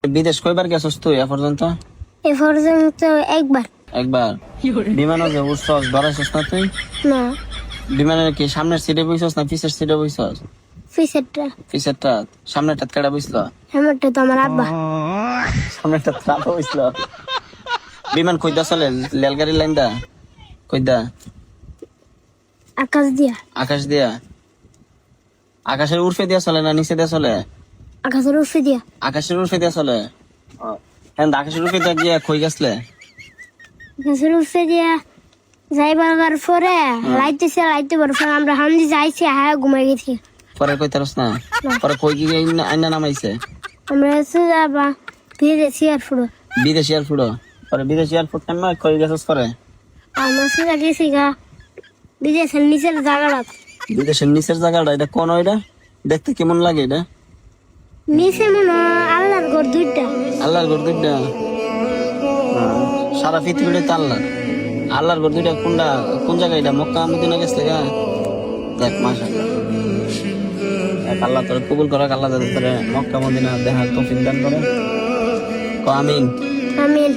বিদেশ কয়বার গেছস তুই এ পর্যন্ত? এ পর্যন্ত একবার। একবার। বিমানও যে উঠছস ধরাইছস না তুই? না, বিমানের কি সামনের সিটে বইছস না পিছের সিটে বইছস? ফিসেরটা পিছেরটা। সামনেরটা কেডা বইছিল? হেমারটা তো আমার আব্বা। সামনেরটা তো বইছিল। বিমান কইদা চলে রেলগাড়ি লাইনটা কইদা? আকাশ দিয়া। আকাশ দিয়া? আকাশের উর্ফে দিয়া চলে না নিচে দিয়া চলে? আকাশের উফে দিয়া। আকাশের উর্ফে দিয়া চলে। হ্যাঁ, আকাশের উর্ফে দিয়া গিয়া কই গেছলে? আকাশের উফে দিয়া যাইবার পরে লাইতে পরে আমরা হামদি যাইছি হ্যাঁ ঘুমাই গেছি। পরে কইতারস না? পরে কই গিয়ে আইনা নামাইছে? আমরা এসে যাবা বিদেশি আর ফুড়ো। বিদেশি এয়ারপোর্ট। পরে বিদেশি এয়ারপোর্ট টাইম কই গেছস পরে? আমরা সোজা গেছি গা বিদেশের নিচের জায়গাটা। বিদেশের নিচের জায়গাটা এটা কোন? এটা দেখতে কেমন লাগে? এটা নিচে মনে হয় আল্লাহর ঘর দুইটা। আল্লাহর ঘর দুইটা? সারা পৃথিবীটা তো আল্লাহর ঘর দুইটা। কোনটা কোন জায়গা? এটা মক্কা মদিনা গেছে গা? দেখ মাশাআল্লাহ, আল্লাহ তোরে কবুল করে, আল্লাহ যাতে তোরে মক্কা মদিনা দেখার তৌফিক দান করে। আমিন আমিন।